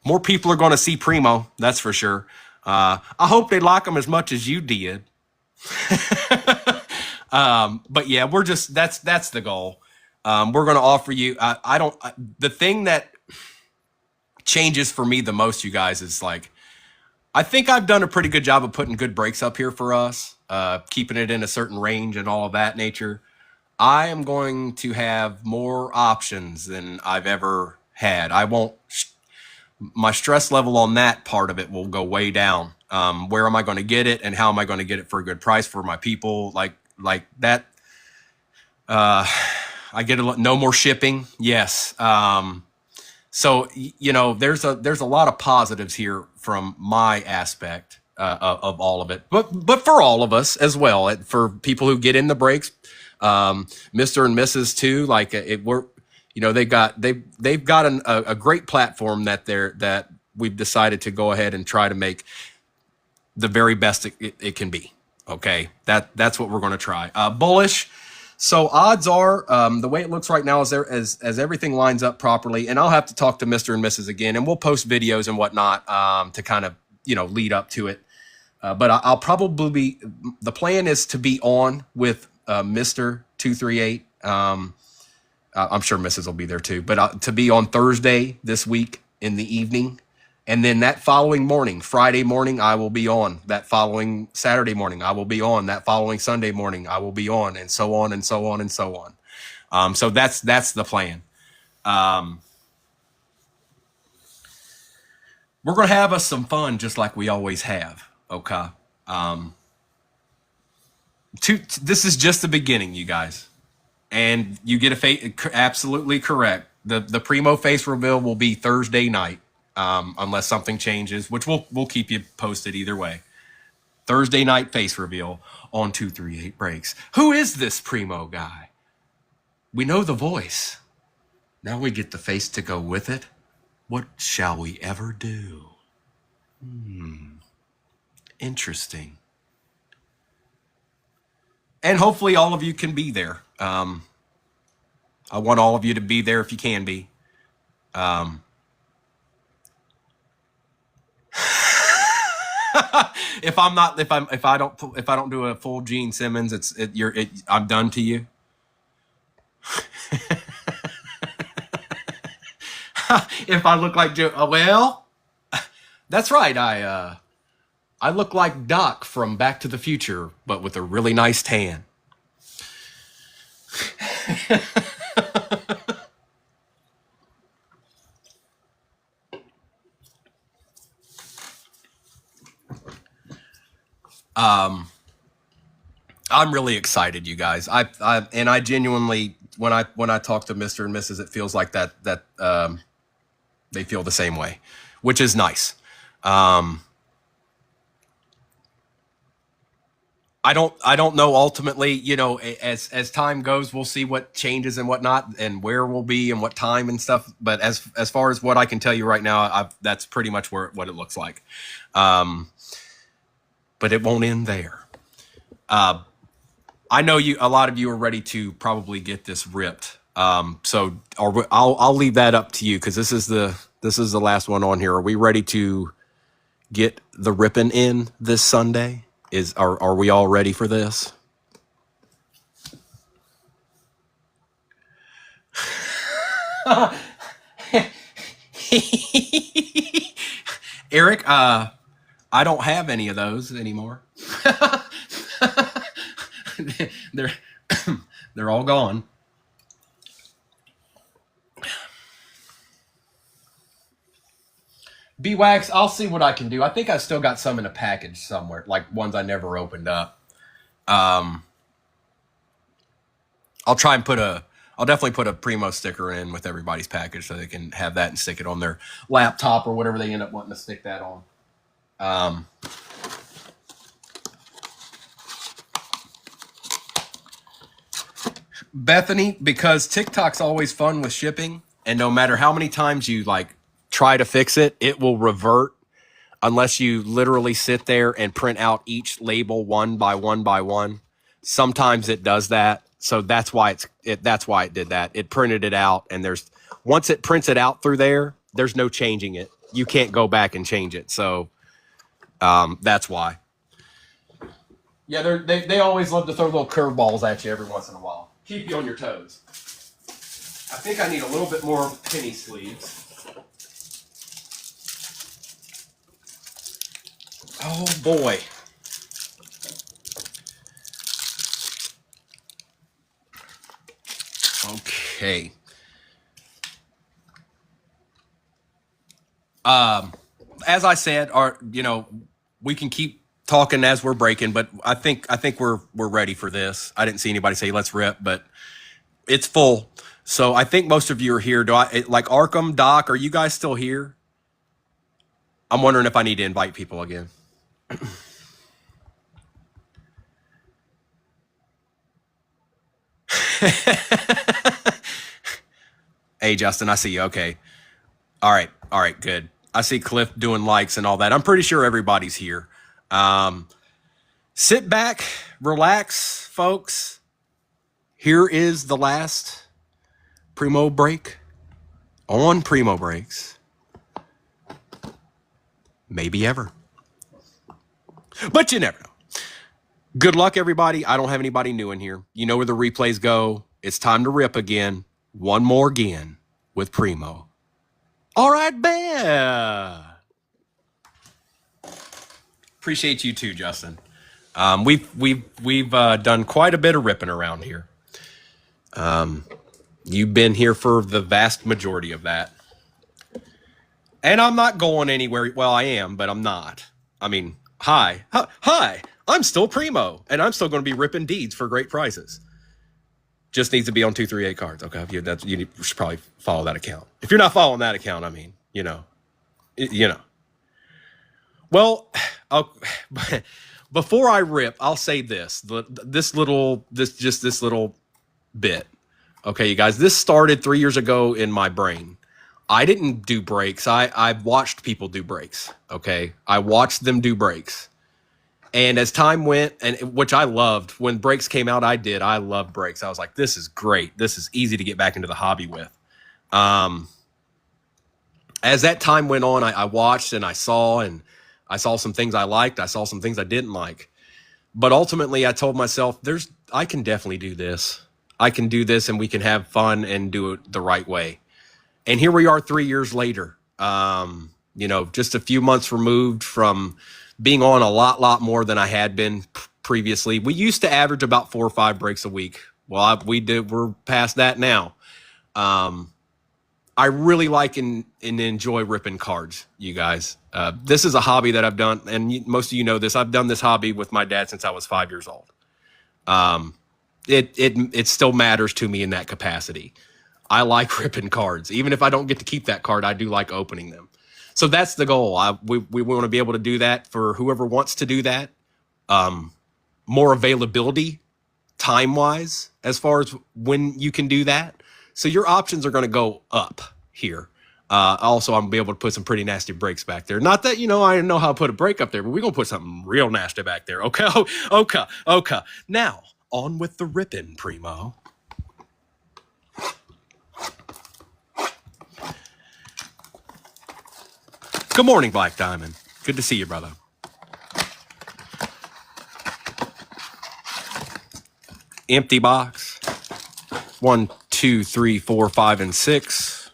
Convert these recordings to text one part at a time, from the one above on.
More people are going to see Primo. That's for sure. I hope they like them as much as you did. But yeah, that's the goal. We're going to offer you, the thing that changes for me the most, you guys, is like, I think I've done a pretty good job of putting good breaks up here for us, keeping it in a certain range and all of that nature. I am going to have more options than I've ever had. My stress level on that part of it will go way down. Where am I going to get it, and how am I going to get it for a good price for my people? Like that. I get no more shipping. Yes. So, there's a lot of positives here from my aspect of all of it, but for all of us as well, for people who get in the breaks, Mr. and Mrs. too, like they've got a great platform that we've decided to go ahead and try to make the very best it can be. Okay. That's what we're going to try. Bullish. So odds are, the way it looks right now is as everything lines up properly, and I'll have to talk to Mr. and Mrs. again, and we'll post videos and whatnot to kind of, lead up to it. But I'll probably the plan is to be on with Mr. 238. I'm sure Mrs. will be there too, but to be on Thursday this week in the evening. And then that following morning, Friday morning, I will be on. That following Saturday morning, I will be on. That following Sunday morning, I will be on, and so on and so on and so on. So that's the plan. We're going to have us some fun just like we always have. Okay. This is just the beginning, you guys. And you get absolutely correct. The Primo face reveal will be Thursday night. Unless something changes, which we'll keep you posted either way. Thursday night face reveal on 238 Breaks. Who is this Primo guy? We know the voice. Now we get the face to go with it. What shall we ever do? Interesting. And hopefully all of you can be there. I want all of you to be there if you can be. If I don't do a full Gene Simmons, I'm done to you. If I look like Joe, well, that's right. I look like Doc from Back to the Future, but with a really nice tan. I'm really excited, you guys. I genuinely, when I talk to Mr. and Mrs., it feels like that they feel the same way, which is nice. I don't know ultimately, as time goes, we'll see what changes and whatnot and where we'll be and what time and stuff. But as far as what I can tell you right now, that's pretty much what it looks like. But it won't end there. I know a lot of you are ready to probably get this ripped. So I'll leave that up to you, because this is the last one on here. Are we ready to get the ripping in this Sunday? Are we all ready for this? Eric, I don't have any of those anymore. They're all gone. B-Wax, I'll see what I can do. I think I still got some in a package somewhere, like ones I never opened up. I'll definitely put a Primo sticker in with everybody's package so they can have that and stick it on their laptop or whatever they end up wanting to stick that on. Bethany, because TikTok's always fun with shipping, and no matter how many times you try to fix it, it will revert unless you literally sit there and print out each label one by one by one. Sometimes it does that. So that's why that's why it did that. It printed it out, and once it prints it out through there, there's no changing it. you can't go back and change it. So that's why. Yeah, they always love to throw little curveballs at you every once in a while. Keep you on your toes. I think I need a little bit more penny sleeves. Oh boy. Okay. As I said, we can keep talking as we're breaking, but I think we're ready for this. I didn't see anybody say let's rip, but it's full. So I think most of you are here. Like Arkham, Doc, are you guys still here? I'm wondering if I need to invite people again. Hey, Justin, I see you. Okay. All right, good. I see Cliff doing likes and all that. I'm pretty sure everybody's here. Sit back, relax, folks. Here is the last Primo break on Primo Breaks. Maybe ever. But you never know. Good luck, everybody. I don't have anybody new in here. You know where the replays go. It's time to rip again. One more again with Primo. All right, Bear. Appreciate you too, Justin. We've done quite a bit of ripping around here. You've been here for the vast majority of that. And I'm not going anywhere. Well, I am, but I'm not. I mean, hi. I'm still Primo, and I'm still going to be ripping deeds for great prices. Just needs to be on 238 cards. Okay, you should probably follow that account. If you're not following that account, I mean, you know. Well, before I rip, I'll say this. This little bit. Okay, you guys, this started 3 years ago in my brain. I didn't do breaks. I watched people do breaks. Okay, I watched them do breaks. And as time went, and which I loved, when breaks came out, I loved breaks. I was like, this is great. This is easy to get back into the hobby with. As that time went on, I watched and I saw some things I liked. I saw some things I didn't like. But ultimately, I told myself, I can definitely do this. I can do this, and we can have fun and do it the right way. And here we are 3 years later, just a few months removed from being on a lot more than I had been previously. We used to average about 4 or 5 breaks a week. Well, we're past that now. I really like and enjoy ripping cards, you guys. This is a hobby that I've done, and most of you know this. I've done this hobby with my dad since I was 5 years old. It still matters to me in that capacity. I like ripping cards. Even if I don't get to keep that card, I do like opening them. So that's the goal. We want to be able to do that for whoever wants to do that. More availability time-wise as far as when you can do that. So your options are going to go up here. Also, I'm going to be able to put some pretty nasty breaks back there. Not that, I know how to put a break up there, but we're going to put something real nasty back there. Okay. Now, on with the ripping, Primo. Good morning, Black Diamond. Good to see you, brother. Empty box. 1, 2, 3, 4, 5, and 6.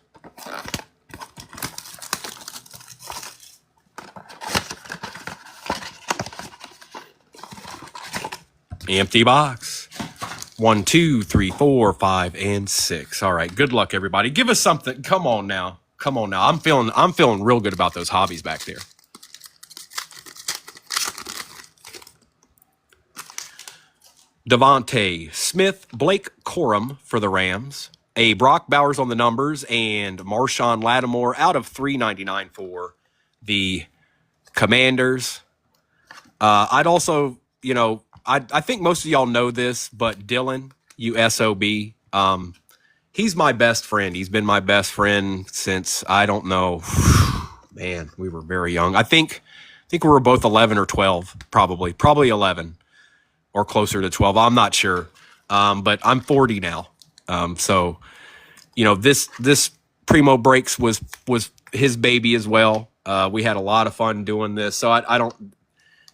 Empty box. 1, 2, 3, 4, 5, and 6. All right. Good luck, everybody. Give us something. Come on now. I'm feeling real good about those hobbies back there. Devontae Smith, Blake Corum for the Rams, a Brock Bowers on the numbers, and Marshawn Lattimore out of 399 for the Commanders. I'd also, I think most of y'all know this, but Dylan, USOB, he's my best friend. He's been my best friend since, I don't know, man, we were very young. I think we were both 11 or 12, probably 11 or closer to 12. I'm not sure. But I'm 40 now. So, this Primo Breaks was his baby as well. We had a lot of fun doing this. So I don't,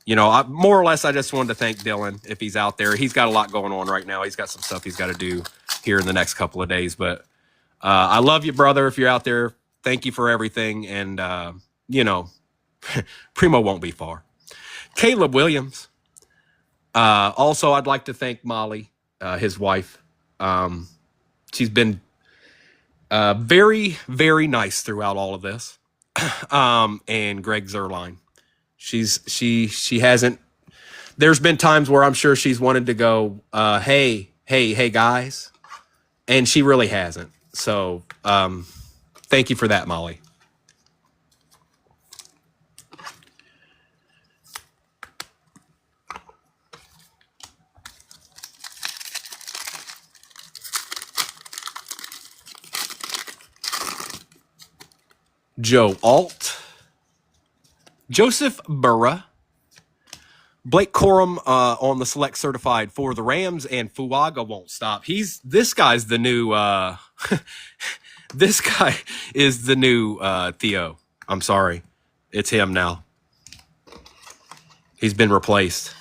more or less, I just wanted to thank Dylan if he's out there. He's got a lot going on right now. He's got some stuff he's got to do here in the next couple of days. But I love you, brother, if you're out there. Thank you for everything. And, Primo won't be far. Caleb Williams. Also, I'd like to thank Molly, his wife. She's been very, very nice throughout all of this. And Greg Zerline. She hasn't. There's been times where I'm sure she's wanted to go, hey guys, and she really hasn't. So thank you for that, Molly. Joe Alt, Joseph Burra, Blake Corum on the select certified for the Rams, and Fuaga won't stop. This guy's the new this guy is the new Theo. I'm sorry. It's him now. He's been replaced.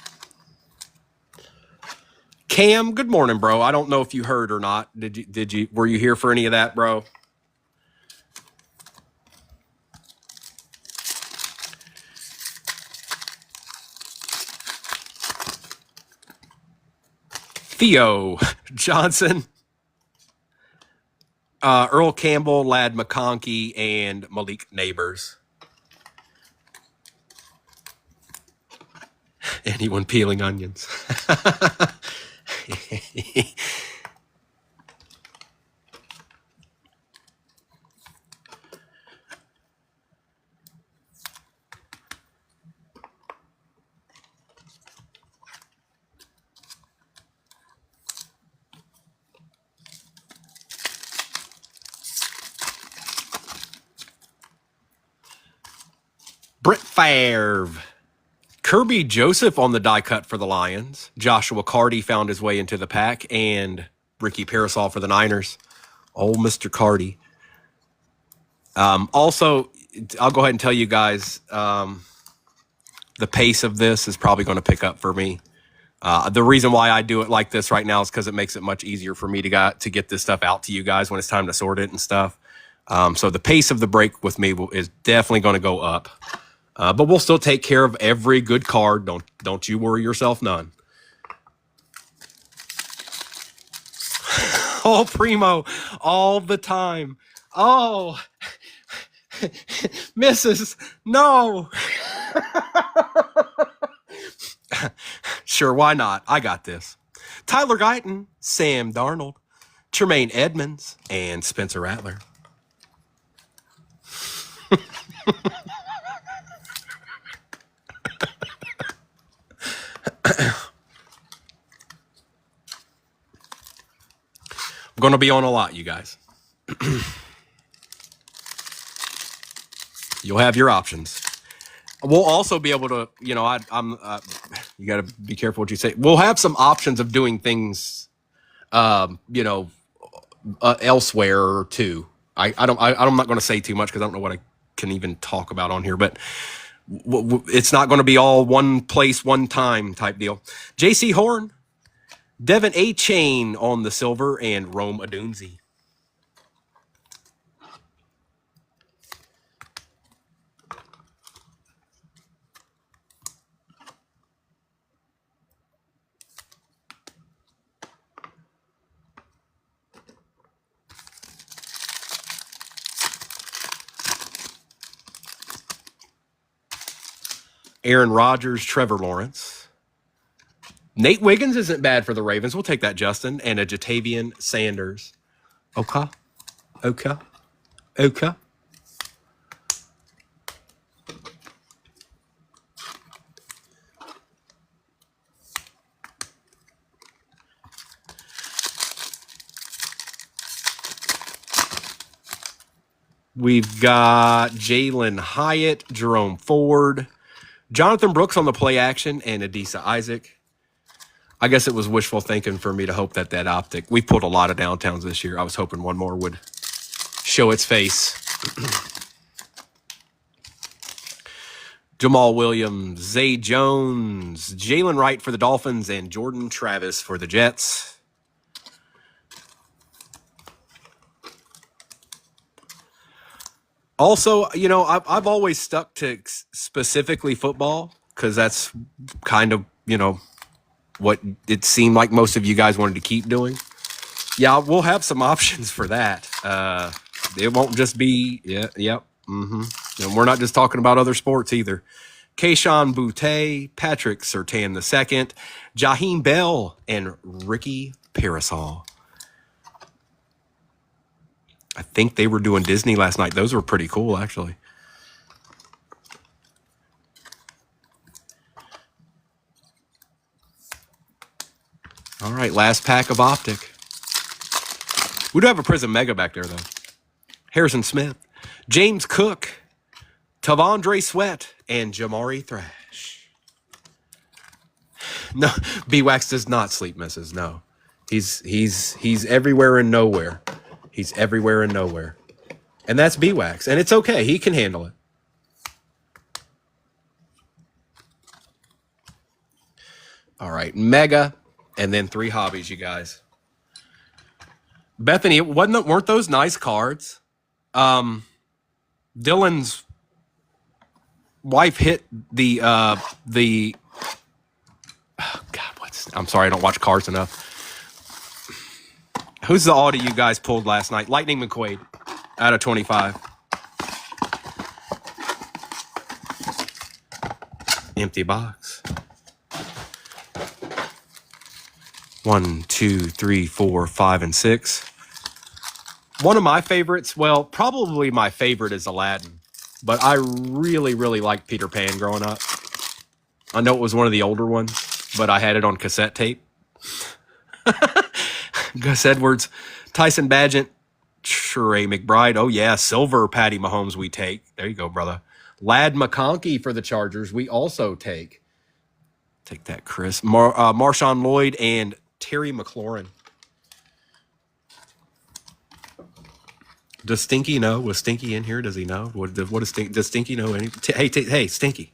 Cam, good morning, bro. I don't know if you heard or not. Were you here for any of that, bro? Theo Johnson, Earl Campbell, Lad McConkey, and Malik Neighbors. Anyone peeling onions? Brett Favre. Kirby Joseph on the die cut for the Lions. Joshua Carty found his way into the pack. And Ricky Parasol for the Niners. Old Mr. Carty. Also, I'll go ahead and tell you guys, the pace of this is probably going to pick up for me. The reason why I do it like this right now is because it makes it much easier for me to get this stuff out to you guys when it's time to sort it and stuff. So the pace of the break with me is definitely going to go up. But we'll still take care of every good card. Don't you worry yourself none. Oh, Primo, all the time. Oh, Mrs. No. Sure, why not? I got this. Tyler Guyton, Sam Darnold, Tremaine Edmonds, and Spencer Rattler. I'm going to be on a lot, you guys. You'll have your options. We'll also be able to, you got to be careful what you say. We'll have some options of doing things, elsewhere too. I'm not going to say too much because I don't know what I can even talk about on here, but it's not going to be all one place, one time type deal. J.C. Horn, Devin A. Chain on the silver, and Rome Odunze. Aaron Rodgers, Trevor Lawrence. Nate Wiggins isn't bad for the Ravens. We'll take that, Justin. And a Jatavian Sanders. Okay. We've got Jalen Hyatt, Jerome Ford, Jonathan Brooks on the play action, and Adisa Isaac. I guess it was wishful thinking for me to hope that optic. We pulled a lot of downtowns this year. I was hoping one more would show its face. Jamal Williams, Zay Jones, Jalen Wright for the Dolphins, and Jordan Travis for the Jets. Also, you know, I've always stuck to specifically football because that's kind of, you know, what it seemed like most of you guys wanted to keep doing. Yeah, we'll have some options for that. It won't just be, And we're not just talking about other sports either. Keyshawn Boutte, Patrick Surtain II, Jaheim Bell, and Ricky Parasol. I think they were doing Disney last night. Those were pretty cool, actually. All right, last pack of Optic. We do have a Prism Mega back there, though. Harrison Smith, James Cook, Tavondre Sweat, and Jamari Thrash. No, B-Wax does not sleep misses. No, he's everywhere and nowhere. He's everywhere and nowhere, and that's B-Wax, and it's okay. He can handle it. All right, Mega, and then 3 hobbies, you guys. Bethany, weren't those nice cards? Dylan's wife hit the oh God, I'm sorry, I don't watch cards enough. Who's the Audi you guys pulled last night? Lightning McQuaid out of 25. Empty box. 1, 2, 3, 4, 5, and 6. One of my favorites, well, probably my favorite is Aladdin, but I really, really liked Peter Pan growing up. I know it was one of the older ones, but I had it on cassette tape. Gus Edwards, Tyson Badgett, Trey McBride. Oh, yeah, silver Patty Mahomes we take. There you go, brother. Lad McConkey for the Chargers we also take. Take that, Chris. Marshawn Lloyd and Terry McLaurin. Does Stinky know? Was Stinky in here? Does he know? Does Stinky know anything? Hey, Stinky.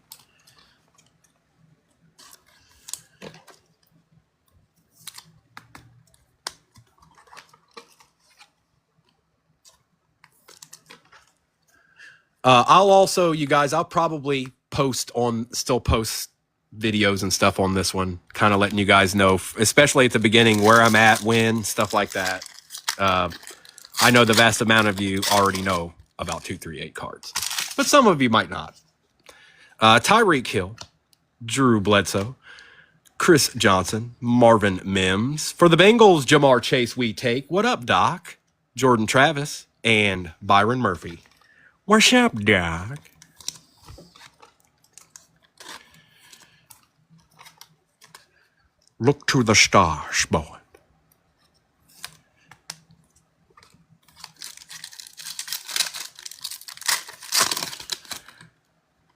I'll also, you guys, I'll probably still post videos and stuff on this one, kind of letting you guys know, especially at the beginning, where I'm at, when, stuff like that. I know the vast amount of you already know about 238 cards, but some of you might not. Tyreek Hill, Drew Bledsoe, Chris Johnson, Marvin Mims. For the Bengals, Jamar Chase we take. What up, Doc? Jordan Travis, and Byron Murphy. What's up, Doc? Look to the stars, boy.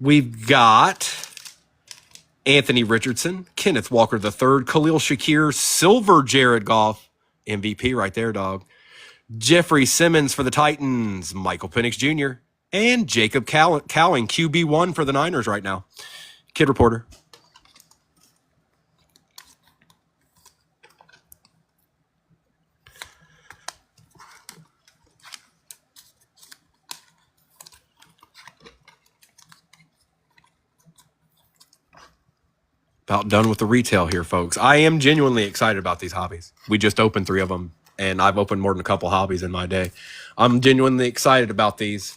We've got Anthony Richardson, Kenneth Walker III, Khalil Shakir, silver Jared Goff, MVP right there, dog. Jeffrey Simmons for the Titans, Michael Penix Jr., and Jacob Cowing, QB1 for the Niners right now. Kid Reporter. About done with the retail here, folks. I am genuinely excited about these hobbies. We just opened 3 of them, and I've opened more than a couple hobbies in my day. I'm genuinely excited about these.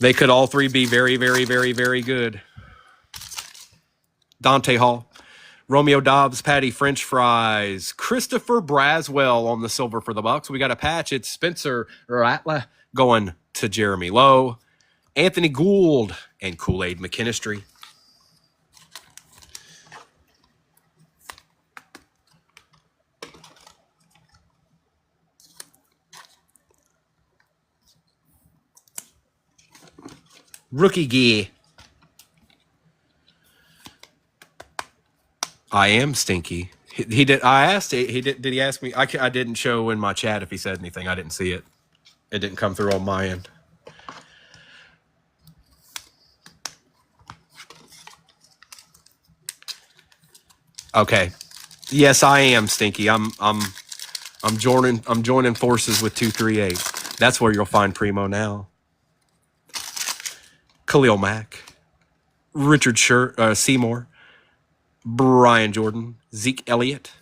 They could all 3 be very, very, very, very good. Dante Hall, Romeo Dobbs, Patty French Fries, Christopher Braswell on the silver for the Bucks. We got a patch. It's Spencer Rattler going to Jeremy Lowe, Anthony Gould, and Kool-Aid McKinstry. Rookie gear. I am Stinky. He did. I asked. He did. Did he ask me? I didn't show in my chat if he said anything. I didn't see it. It didn't come through on my end. Okay. Yes, I am Stinky. I'm joining forces with 238. That's where you'll find Primo now. Khalil Mack, Richard Seymour, Brian Jordan, Zeke Elliott,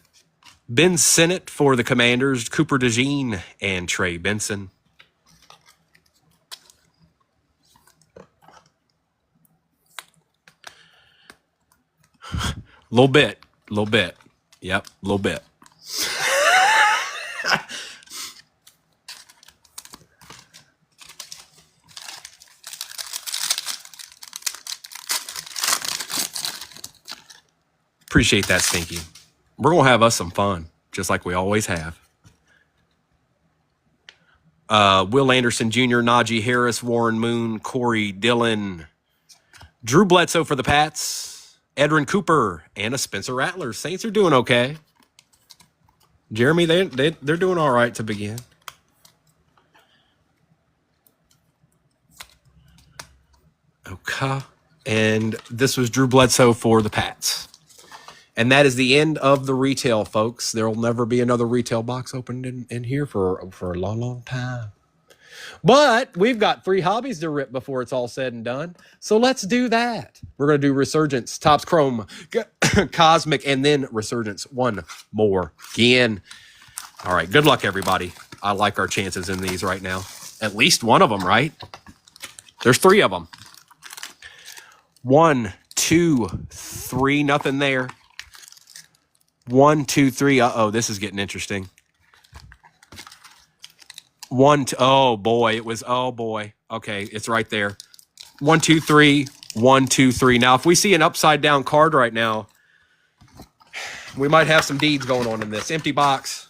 Ben Sinnott for the Commanders, Cooper DeJean, and Trey Benson. Little bit. Yep, a little bit. Appreciate that, Stinky. We're going to have us some fun, just like we always have. Will Anderson Jr., Najee Harris, Warren Moon, Corey Dillon, Drew Bledsoe for the Pats, Edrin Cooper, and a Spencer Rattler. Saints are doing okay. Jeremy, they're doing all right to begin. Okay. And this was Drew Bledsoe for the Pats. And that is the end of the retail, folks. There will never be another retail box opened in here for a long, long time. But we've got 3 hobbies to rip before it's all said and done. So let's do that. We're going to do Resurgence, Topps Chrome, Cosmic, and then Resurgence one more again. All right. Good luck, everybody. I like our chances in these right now. At least one of them, right? There's 3 of them. 1, 2, 3. Nothing there. 1, 2, 3. Uh-oh, this is getting interesting. 1, 2. Oh, boy. It was, oh, boy. Okay, it's right there. 1, 2, 3. 1, 2, 3. Now, if we see an upside-down card right now, we might have some deeds going on in this. Empty box.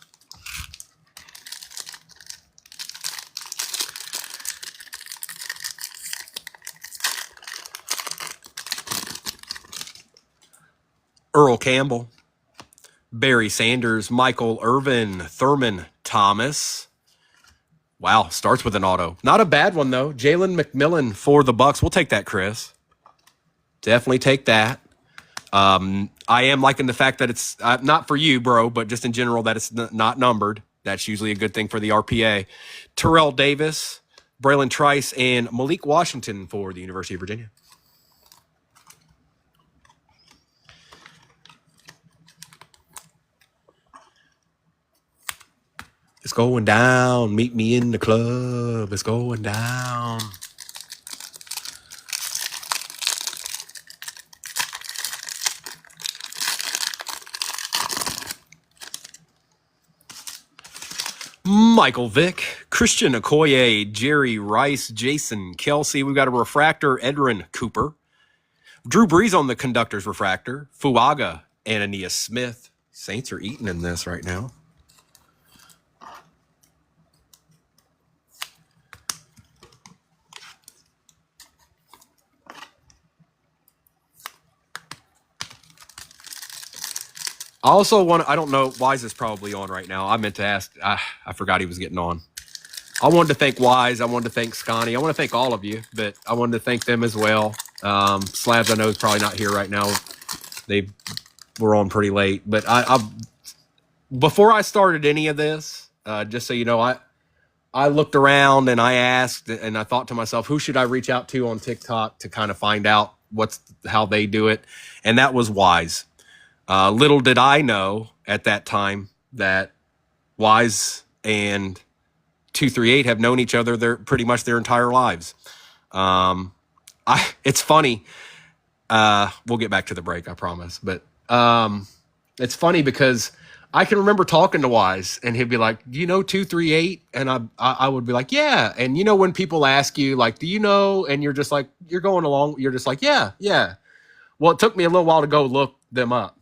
Earl Campbell, Barry Sanders, Michael Irvin, Thurman Thomas. Wow, starts with an auto. Not a bad one, though. Jalen McMillan for the Bucks. We'll take that, Chris. Definitely take that. I am liking the fact that it's not for you, bro, but just in general that it's not numbered. That's usually a good thing for the RPA. Terrell Davis, Braylon Trice, and Malik Washington for the University of Virginia. It's going down. Meet me in the club. It's going down. Michael Vick, Christian Okoye, Jerry Rice, Jason Kelsey. We've got a refractor, Edrin Cooper. Drew Brees on the conductor's refractor. Fuaga, Ananias Smith. Saints are eating in this right now. I also want to, I don't know, Wise is probably on right now. I meant to ask, I forgot he was getting on. I wanted to thank Wise. I wanted to thank Scotty. I want to thank all of you, but I wanted to thank them as well. Slabs, I know, is probably not here right now. They were on pretty late. But I before I started any of this, just so you know, I looked around and I asked and I thought to myself, who should I reach out to on TikTok to kind of find out how they do it? And that was Wise. Little did I know at that time that Wise and 238 have known each other pretty much their entire lives. It's funny. We'll get back to the break, I promise. But it's funny because I can remember talking to Wise and he'd be like, do you know 238? And I would be like, yeah. And you know, when people ask you like, do you know? And you're just like, you're going along. You're just like, yeah. Well, it took me a little while to go look them up.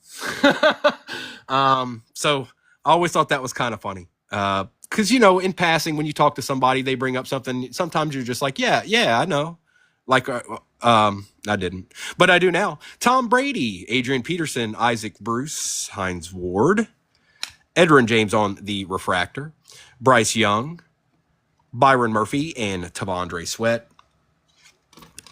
So I always thought that was kind of funny. Cause you know, in passing, when you talk to somebody, they bring up something. Sometimes you're just like, yeah, I know. Like, I didn't, but I do now. Tom Brady, Adrian Peterson, Isaac Bruce, Hines Ward, Edrin James on the refractor, Bryce Young, Byron Murphy, and Tavondre Sweat.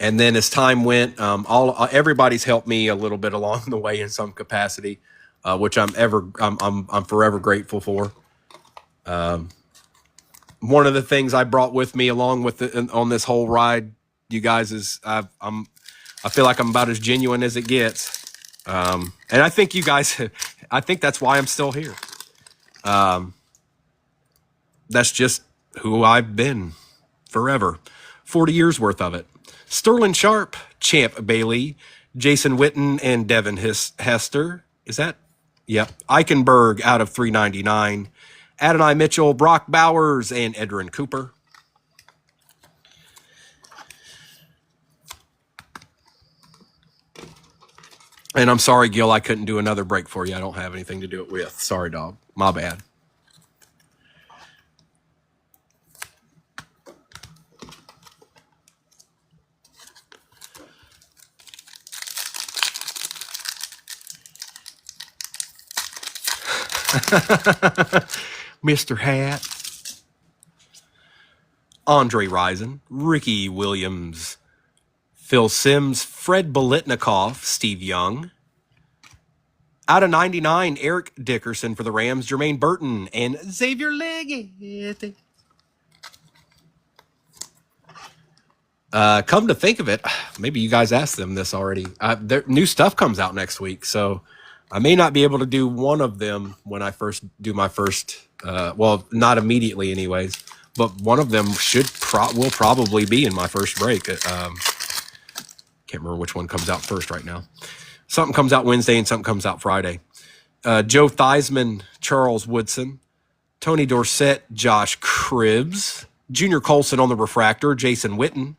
And then as time went, everybody's helped me a little bit along the way in some capacity. which I'm forever grateful for. One of the things I brought with me along with on this whole ride, you guys, is I feel like I'm about as genuine as it gets. And I think you guys, I think that's why I'm still here. That's just who I've been forever. 40 years worth of it. Sterling Sharp, Champ Bailey, Jason Witten, and Devin Hester. Is that? Yep. Eichenberg out of 399. Adonai Mitchell, Brock Bowers, and Edrin Cooper. And I'm sorry, Gil, I couldn't do another break for you. I don't have anything to do it with. Sorry, dog. My bad. Mr. Hat. Andre Rison, Ricky Williams, Phil Sims, Fred Bolitnikoff, Steve Young. Out of 99, Eric Dickerson for the Rams, Jermaine Burton, and Xavier Leggett. Come to think of it, maybe you guys asked them this already. New stuff comes out next week, so I may not be able to do one of them when I first do my first. Well, not immediately, anyways. But one of them will probably be in my first break. Can't remember which one comes out first right now. Something comes out Wednesday and something comes out Friday. Joe Theismann, Charles Woodson, Tony Dorsett, Josh Cribbs, Junior Colson on the refractor, Jason Witten,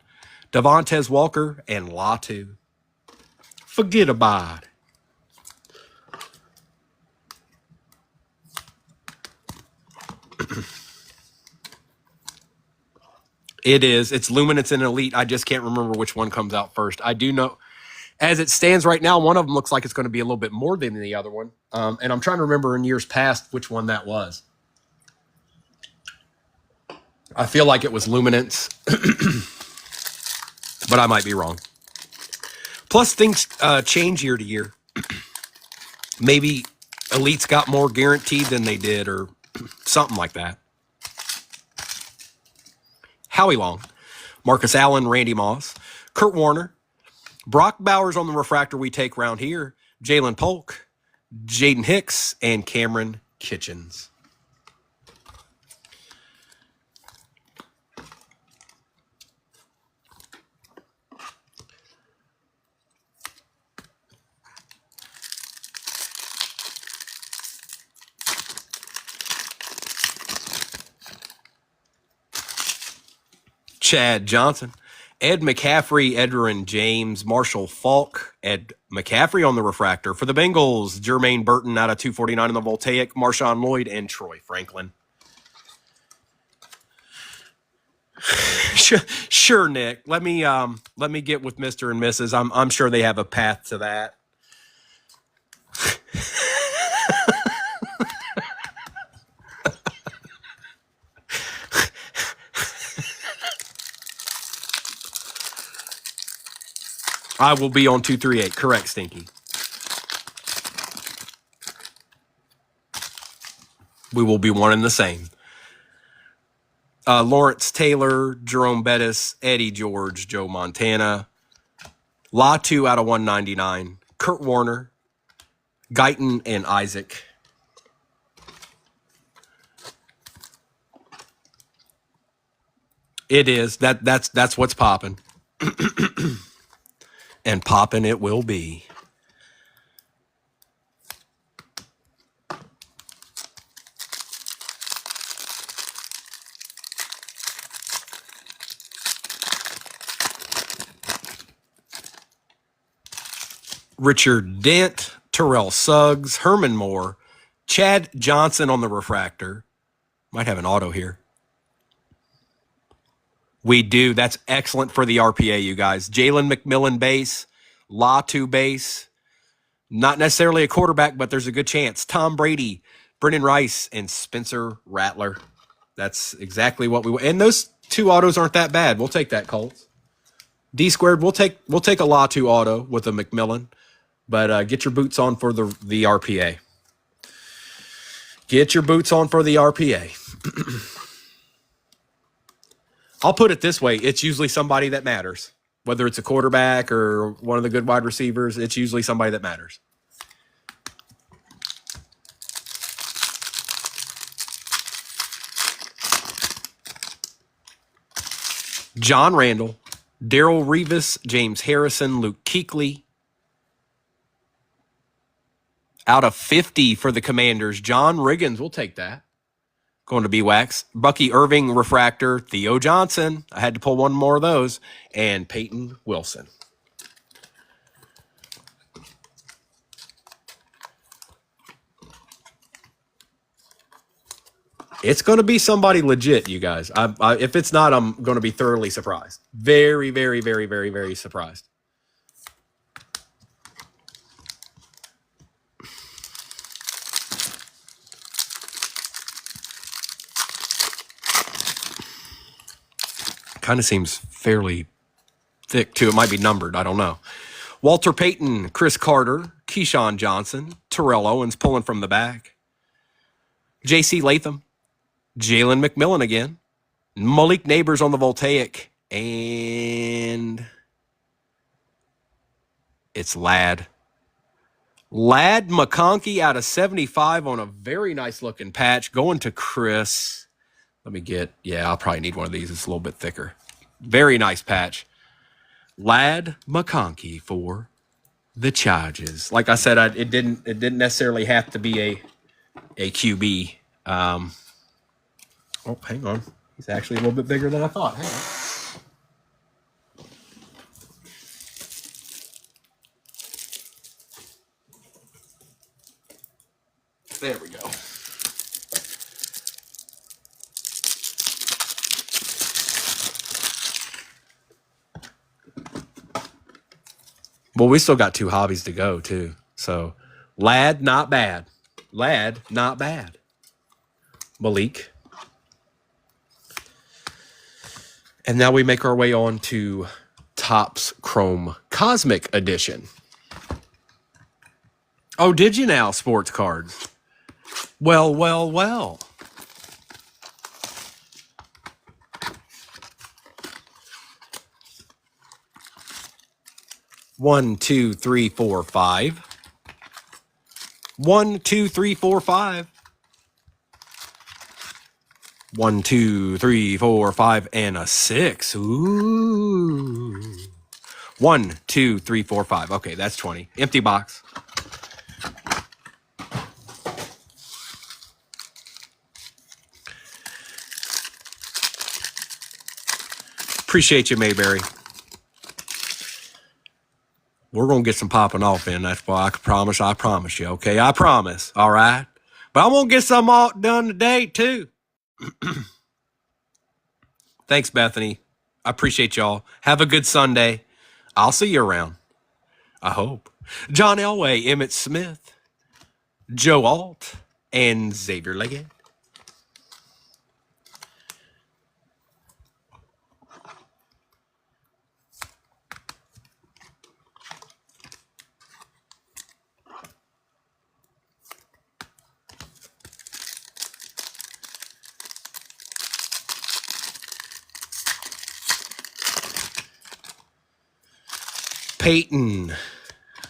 Devontae Walker, and Latu. Forget about it. It is. It's Luminance and Elite. I just can't remember which one comes out first. I do know, as it stands right now, one of them looks like it's going to be a little bit more than the other one. And I'm trying to remember in years past which one that was. I feel like it was Luminance, but I might be wrong. Plus, things change year to year. Maybe Elite's got more guaranteed than they did, or something like that. Howie Long, Marcus Allen, Randy Moss, Kurt Warner, Brock Bowers on the refractor we take round here, Jalen Polk, Jaden Hicks, and Cameron Kitchens. Chad Johnson, Ed McCaffrey, Edrin James, Marshall Falk, Ed McCaffrey on the refractor. For the Bengals, Jermaine Burton out of 249 on the Voltaic, Marshawn Lloyd, and Troy Franklin. Sure, Nick. Let me get with Mr. and Mrs. I'm sure they have a path to that. I will be on 238. Correct, Stinky. We will be one and the same. Lawrence Taylor, Jerome Bettis, Eddie George, Joe Montana. Latu out of 199. Kurt Warner, Guyton, and Isaac. It is. That's what's popping. And popping it will be. Richard Dent, Terrell Suggs, Herman Moore, Chad Johnson on the refractor. Might have an auto here. We do. That's excellent for the RPA, you guys. Jalen McMillan base, Latu base. Not necessarily a quarterback, but there's a good chance. Tom Brady, Brennan Rice, and Spencer Rattler. That's exactly what we want. And those two autos aren't that bad. We'll take that, Colts. D squared, we'll take a Latu auto with a McMillan. But get your boots on for the RPA. Get your boots on for the RPA. I'll put it this way. It's usually somebody that matters. Whether it's a quarterback or one of the good wide receivers, it's usually somebody that matters. John Randall, Darrell Revis, James Harrison, Luke Kuechly. Out of 50 for the Commanders, John Riggins. We'll take that. Going to BWAX. Bucky Irving, Refractor. Theo Johnson. I had to pull one more of those. And Peyton Wilson. It's going to be somebody legit, you guys. If it's not, I'm going to be thoroughly surprised. Very, very, very, very, very surprised. Kind of seems fairly thick, too. It might be numbered. I don't know. Walter Payton, Chris Carter, Keyshawn Johnson, Terrell Owens pulling from the back. J.C. Latham, Jalen McMillan again, Malik Neighbors on the Voltaic, and it's Ladd. Ladd McConkey out of 75 on a very nice-looking patch. Going to Chris. Let me get, I'll probably need one of these. It's a little bit thicker. Very nice patch. Ladd McConkey for the Chargers. Like I said, it didn't necessarily have to be a QB. Oh, hang on. He's actually a little bit bigger than I thought. Hang on. There we go. Well, we still got 2 hobbies to go, too. So, Ladd, not bad. Ladd, not bad. Malik. And now we make our way on to Topps Chrome Cosmic Edition. Oh, did you now, sports cards? Well, well, well. One, two, three, four, five. 1, 2, 3, 4, 5. 1, 2, 3, 4, 5, and a 6. Ooh. 1, 2, 3, 4, 5. Okay, that's 20. Empty box. Appreciate you, Mayberry. We're going to get some popping off in. That's why I promise you, okay? I promise, all right? But I'm going to get some all done today, too. Thanks, Bethany. I appreciate y'all. Have a good Sunday. I'll see you around. I hope. John Elway, Emmitt Smith, Joe Alt, and Xavier Leggett. Peyton,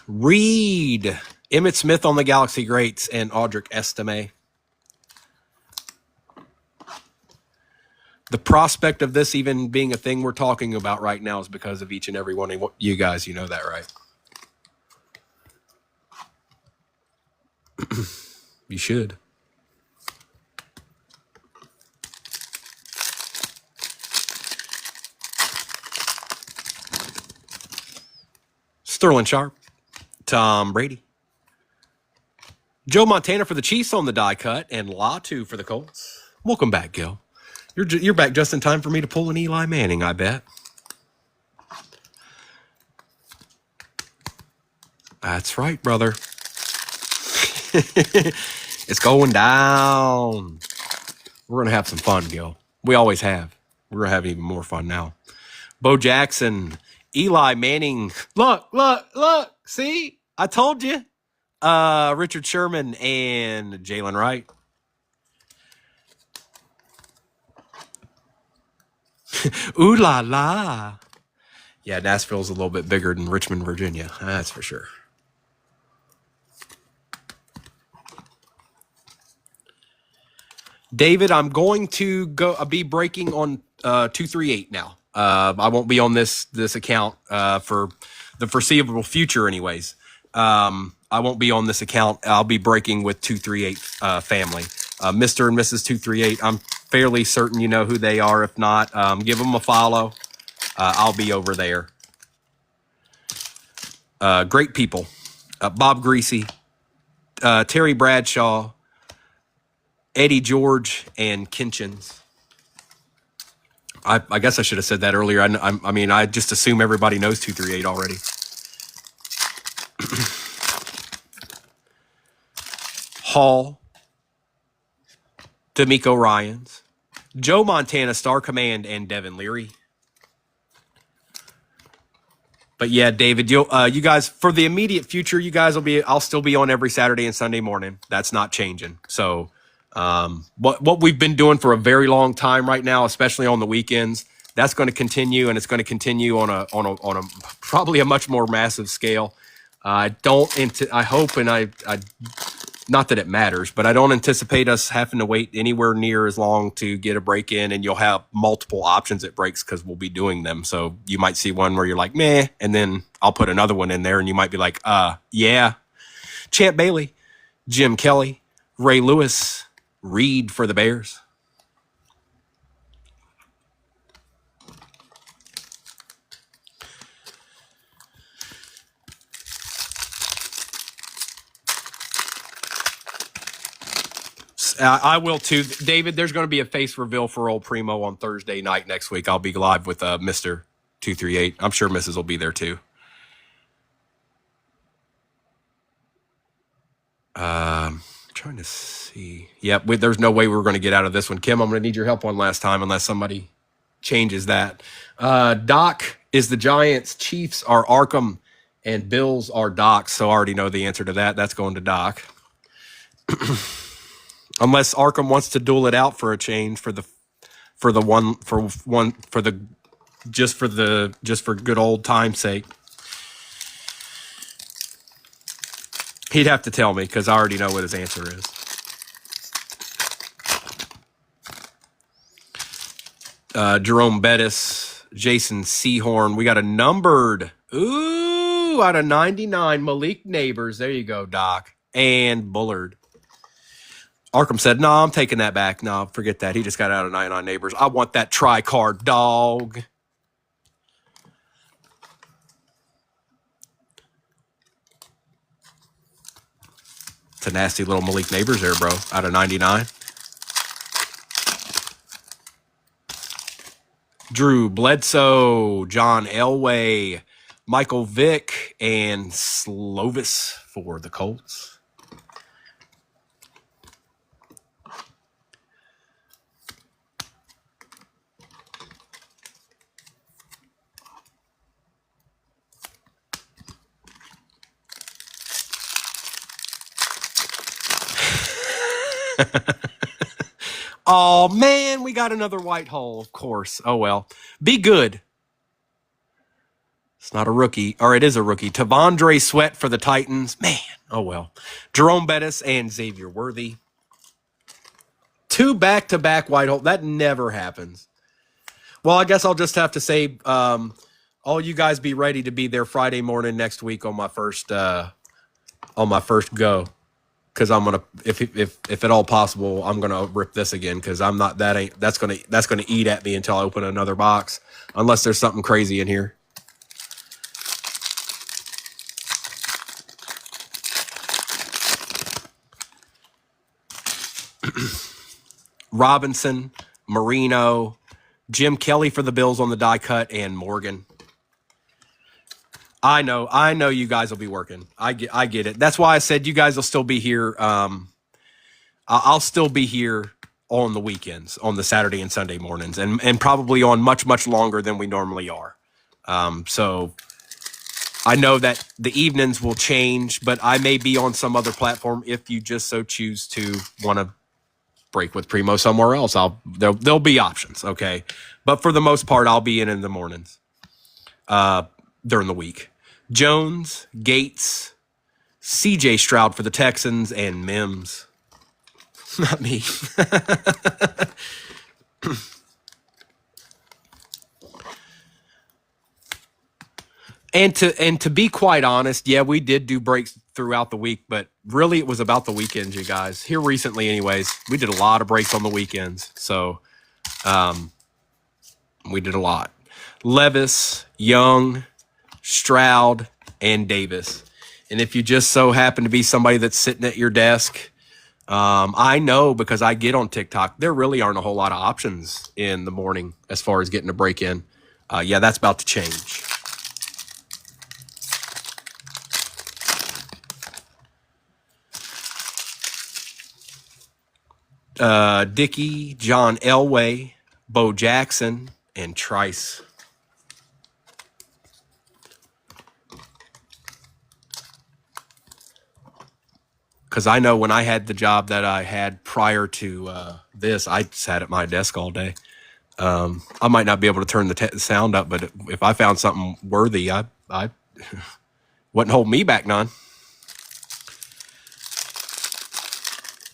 Reed, Emmitt Smith on the Galaxy Greats, and Audric Estime. The prospect of this even being a thing we're talking about right now is because of each and every one of you guys. You know that, right? You should. Sterling Sharp, Tom Brady, Joe Montana for the Chiefs on the die cut, and Latu for the Colts. Welcome back, Gil. You're back just in time for me to pull an Eli Manning, I bet. That's right, brother. It's going down. We're going to have some fun, Gil. We always have. We're going to have even more fun now. Bo Jackson, Eli Manning. Look. See? I told you. Richard Sherman and Jalen Wright. Ooh la la. Yeah, Nashville's a little bit bigger than Richmond, Virginia. That's for sure. David, I'm going to go. I'll be breaking on 238 now. I won't be on this account for the foreseeable future, anyways. I won't be on this account. I'll be breaking with 238 family. Mr. and Mrs. 238. I'm fairly certain you know who they are. If not, give them a follow. I'll be over there. Great people. Bob Greasy, Terry Bradshaw, Eddie George, and Kinchins. I guess I should have said that earlier. I mean, I just assume everybody knows 238 already. Hall, D'Amico Ryans, Joe Montana, Star Command, and Devin Leary. But yeah, David, you guys, for the immediate future, you guys will be. I'll still be on every Saturday and Sunday morning. That's not changing. So, what we've been doing for a very long time right now, especially on the weekends, that's going to continue, and it's going to continue on a probably a much more massive scale. I hope, and I not that it matters, but I don't anticipate us having to wait anywhere near as long to get a break in, and you'll have multiple options at breaks because we'll be doing them. So you might see one where you're like, meh, and then I'll put another one in there, and you might be like, yeah. Champ Bailey, Jim Kelly, Ray Lewis, Reed for the Bears. I will too. David, there's going to be a face reveal for old Primo on Thursday night next week. I'll be live with Mr. 238. I'm sure Mrs. will be there too. Trying to see. Yep, there's no way we're going to get out of this one. Kim, I'm going to need your help one last time unless somebody changes that. Doc is the Giants. Chiefs are Arkham, and Bills are Doc. So I already know the answer to that. That's going to Doc. Unless Arkham wants to duel it out for a change for good old time's sake. He'd have to tell me because I already know what his answer is. Jerome Bettis, Jason Sehorn. We got a numbered, out of 99, Malik Neighbors. There you go, Doc. And Bullard. Arkham said, no, I'm taking that back. No, forget that. He just got out of 99 Neighbors. I want that tri-card, dog. It's a nasty little Malik Neighbors there, bro, out of 99. Drew Bledsoe, John Elway, Michael Vick, and Slovis for the Colts. Oh, man, we got another white hole, of course. Oh, well. Be good. It's not a rookie, or it is a rookie. Tavondre Sweat for the Titans. Man, oh, well. Jerome Bettis and Xavier Worthy. 2 back-to-back white hole. That never happens. Well, I guess I'll just have to say, all you guys be ready to be there Friday morning next week on my first go. Because I'm gonna, if at all possible, I'm gonna rip this again because that's gonna eat at me until I open another box, unless there's something crazy in here. Robinson, Marino, Jim Kelly for the Bills on the die cut, and Morgan. I know you guys will be working. I get it. That's why I said you guys will still be here. I'll still be here on the weekends, on the Saturday and Sunday mornings, and probably on much, much longer than we normally are. So I know that the evenings will change, but I may be on some other platform if you just so choose to want to break with Primo somewhere else. There'll be options, okay? But for the most part, I'll be in the mornings during the week. Jones, Gates, CJ Stroud for the Texans, and Mims. Not me. And to be quite honest, yeah, we did do breaks throughout the week, but really it was about the weekends, you guys. Here recently, anyways, we did a lot of breaks on the weekends. So we did a lot. Levis, Young, Stroud, and Davis. And if you just so happen to be somebody that's sitting at your desk, I know because I get on TikTok, there really aren't a whole lot of options in the morning as far as getting a break in. Yeah, that's about to change. Dickey, John Elway, Bo Jackson, and Trice. Because I know when I had the job that I had prior to this, I sat at my desk all day. I might not be able to turn the sound up, but if I found something worthy, I wouldn't hold me back none.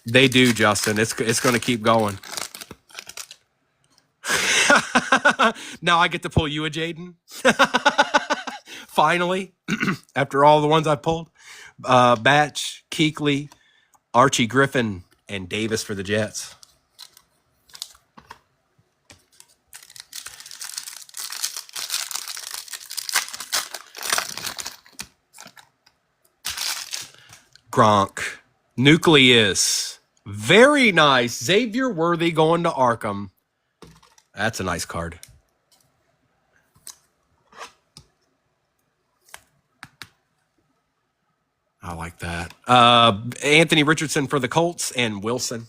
They do, Justin. It's going to keep going. Now I get to pull you a Jaden. Finally, after all the ones I pulled. Batch, Kuechly, Archie Griffin, and Davis for the Jets. Gronk. Nucleus. Very nice. Xavier Worthy going to Arkham. That's a nice card. I like that. Anthony Richardson for the Colts and Wilson.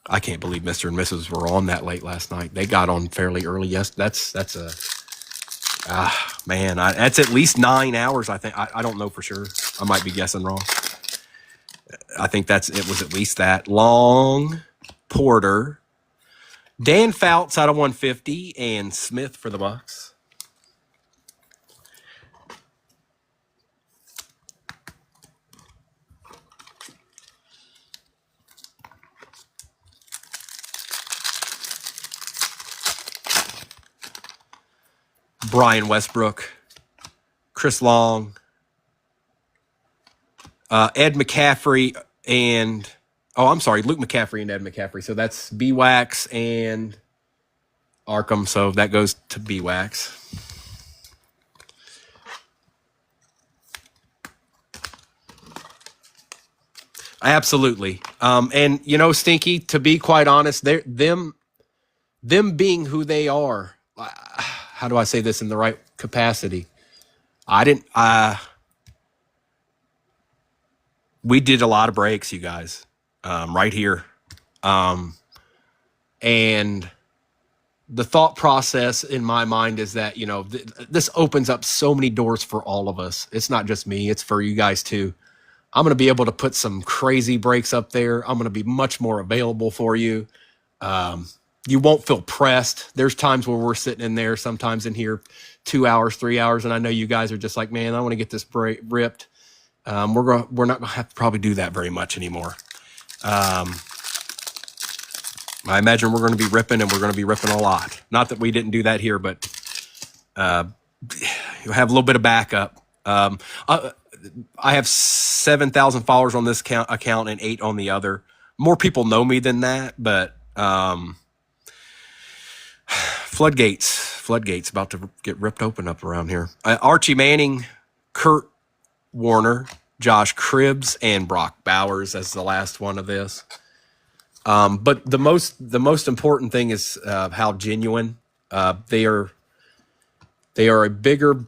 I can't believe Mr. and Mrs. were on that late last night. They got on fairly early. Yes, that's man, that's at least 9 hours. I think. I don't know for sure. I might be guessing wrong. I think it was at least that. Long, Porter, Dan Fouts out of 150, and Smith for the Bucks. Brian Westbrook, Chris Long, Ed McCaffrey, and Luke McCaffrey and Ed McCaffrey. So that's B-Wax and Arkham. So that goes to B-Wax. Absolutely. And you know, Stinky, to be quite honest, them being who they are. How do I say this in the right capacity? We did a lot of breaks, you guys, right here. And the thought process in my mind is that, you know, this opens up so many doors for all of us. It's not just me, it's for you guys too. I'm going to be able to put some crazy breaks up there. I'm going to be much more available for you. You won't feel pressed. There's times where we're sitting in there, sometimes in here 2 hours, 3 hours, and I know you guys are just like, man, I want to get this ripped. We're not going to have to probably do that very much anymore. I imagine we're going to be ripping, and we're going to be ripping a lot. Not that we didn't do that here, but you'll have a little bit of backup. I have 7,000 followers on this account and 8 on the other. More people know me than that, but floodgates about to get ripped open up around here. Archie Manning, Kurt Warner, Josh Cribbs, and Brock Bowers as the last one of this. But the most important thing is how genuine they are. They are a bigger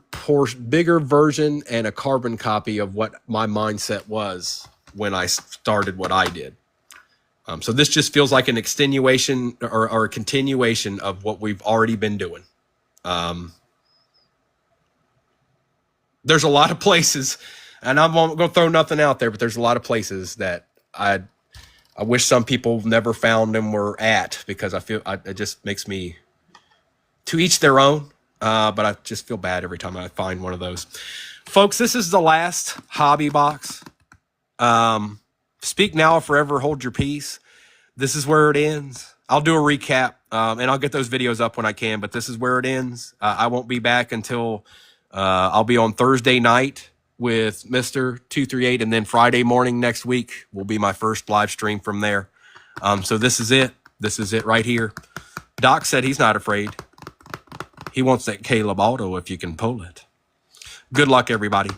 version and a carbon copy of what my mindset was when I started what I did. So this just feels like an extenuation or a continuation of what we've already been doing. There's a lot of places, and I won't go throw nothing out there, but there's a lot of places that I wish some people never found and were at, because I feel it just makes me, to each their own. But I just feel bad every time I find one of those. Folks, this is the last hobby box. Speak now or forever hold your peace. This is where it ends. I'll do a recap, and I'll get those videos up when I can, but this is where it ends. I won't be back until I'll be on Thursday night with Mr. 238, and then Friday morning next week will be my first live stream from there. So this is it. This is it right here. Doc said he's not afraid. He wants that Caleb auto if you can pull it. Good luck, everybody.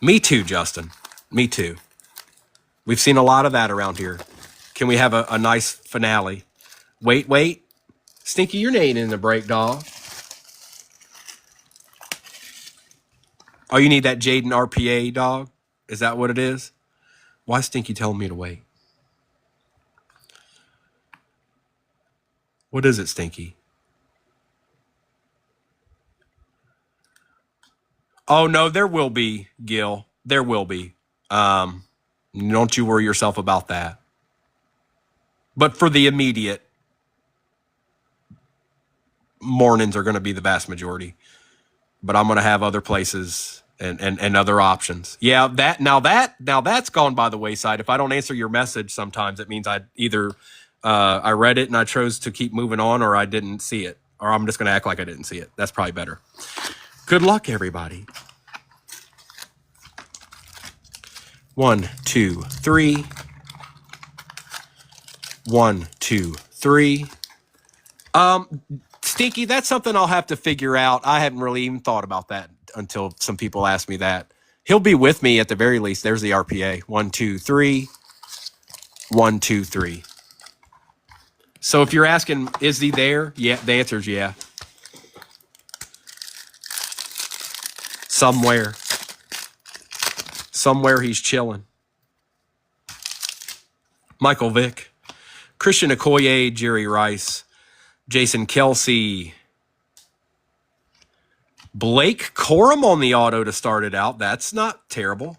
Me too, Justin. Me too. We've seen a lot of that around here. Can we have a nice finale? Wait. Stinky, your name in the break, dog. Oh, you need that Jaden RPA, dog? Is that what it is? Why is Stinky telling me to wait? What is it, Stinky? Oh, no, there will be, Gil. There will be. Don't you worry yourself about that. But for the immediate, mornings are going to be the vast majority. But I'm going to have other places and other options. Yeah, that's gone by the wayside. If I don't answer your message, sometimes it means I either I read it and I chose to keep moving on, or I didn't see it, or I'm just going to act like I didn't see it. That's probably better. Good luck, everybody. 1, 2, 3. 1, 2, 3. Stinky, that's something I'll have to figure out. I haven't really even thought about that until some people asked me that. He'll be with me at the very least. There's the RPA. 1, 2, 3. 1, 2, 3. So if you're asking, is he there? Yeah, the answer is yeah. Somewhere he's chilling. Michael Vick, Christian Okoye, Jerry Rice, Jason Kelsey, Blake Corum on the auto to start it out. That's not terrible.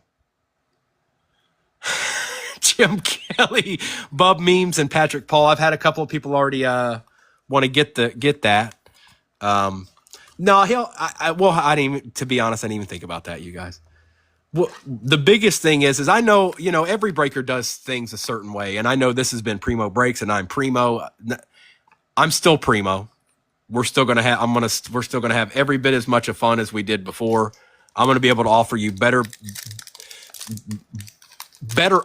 Jim Kelly, Bub Memes, and Patrick Paul. I've had a couple of people already want to get that. No, I didn't even, to be honest, I didn't even think about that, you guys. Well, the biggest thing is I know, every breaker does things a certain way, and I know this has been Primo Breaks, and I'm Primo. I'm still Primo. We're still gonna have every bit as much of fun as we did before. I'm gonna be able to offer you better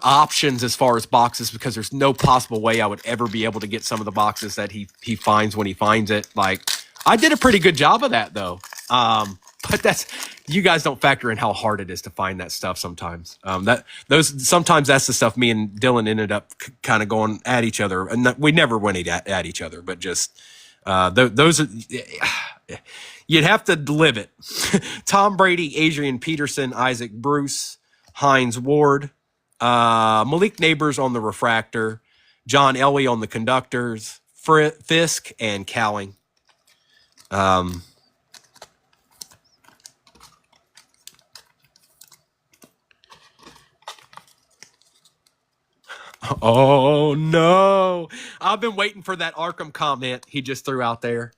options as far as boxes, because there's no possible way I would ever be able to get some of the boxes that he finds when he finds it. Like, I did a pretty good job of that though. But you guys don't factor in how hard it is to find that stuff sometimes. Sometimes that's the stuff me and Dylan ended up kind of going at each other, and we never went at each other, but just those are, you'd have to live it. Tom Brady, Adrian Peterson, Isaac Bruce, Hines Ward, Malik Neighbors on the refractor, John Elway on the conductors, Fisk, and Cowling. Oh no! I've been waiting for that Arkham comment he just threw out there.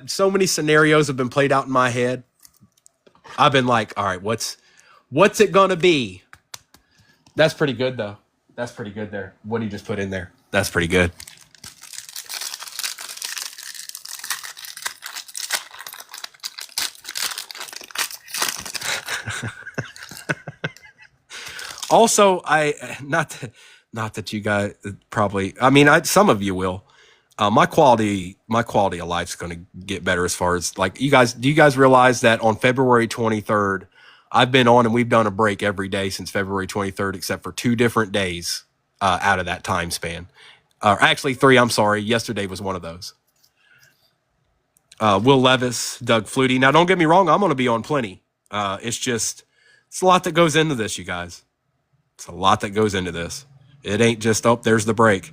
So many scenarios have been played out in my head. I've been like, all right, what's it gonna be? That's pretty good though. That's pretty good there. What he just put in there. That's pretty good. Also, not that you guys probably, some of you will. My quality of life is going to get better as far as, like, do you guys realize that on February 23rd, I've been on and we've done a break every day since February 23rd, except for 2 different days out of that time span. Actually 3, I'm sorry. Yesterday was one of those. Will Levis, Doug Flutie. Now, don't get me wrong. I'm going to be on plenty. It's a lot that goes into this, you guys. It's a lot that goes into this. It ain't just, there's the break.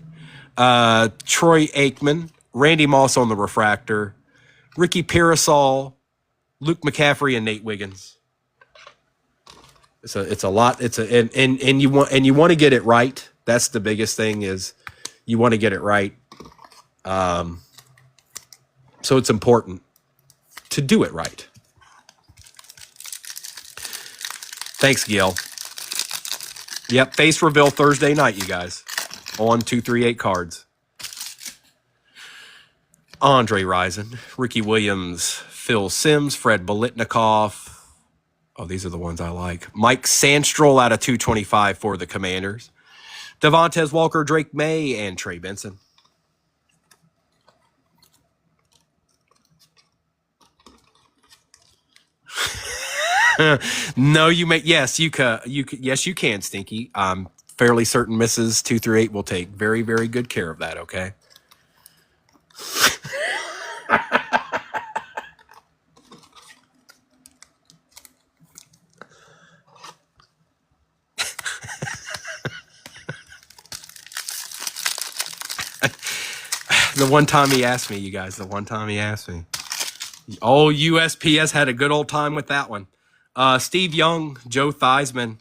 Troy Aikman, Randy Moss on the refractor, Ricky Parasol, Luke McCaffrey, and Nate Wiggins. It's a lot. And you want to get it right. That's the biggest thing is you want to get it right. So it's important to do it right. Thanks, Gil. Yep, face reveal Thursday night, you guys. On 238 cards. Andre Rison, Ricky Williams, Phil Simms, Fred Bolitnikoff. Oh, these are the ones I like. Mike Sandstrel out of 225 for the Commanders. Devontae Walker, Drake May, and Trey Benson. No, you may. Yes, you can. Yes, you can, Stinky. I'm fairly certain Mrs. 238 will take very, very good care of that. Okay. The one time he asked me, you guys. The one time he asked me. Oh, USPS had a good old time with that one. Steve Young, Joe Theismann,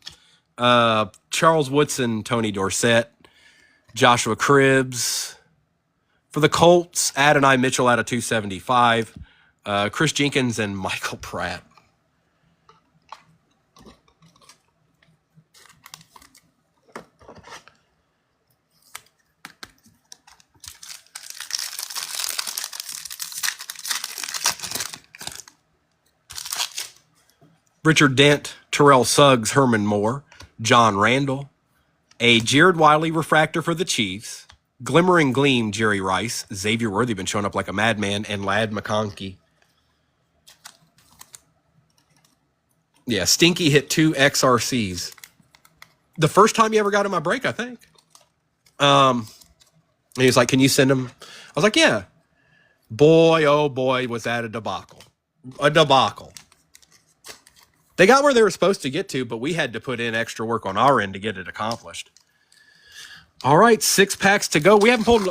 Charles Woodson, Tony Dorsett, Joshua Cribbs. For the Colts, Adonai Mitchell out of 275, Chris Jenkins, and Michael Pratt. Richard Dent, Terrell Suggs, Herman Moore, John Randall, a Jared Wiley refractor for the Chiefs, Glimmering Gleam, Jerry Rice, Xavier Worthy been showing up like a madman, and Ladd McConkey. Yeah, Stinky hit 2 XRCs. The first time he ever got in my break, I think. And he was like, can you send him? I was like, yeah. Boy, oh boy, was that a debacle. A debacle. They got where they were supposed to get to, but we had to put in extra work on our end to get it accomplished. All right, 6 packs to go. We haven't pulled...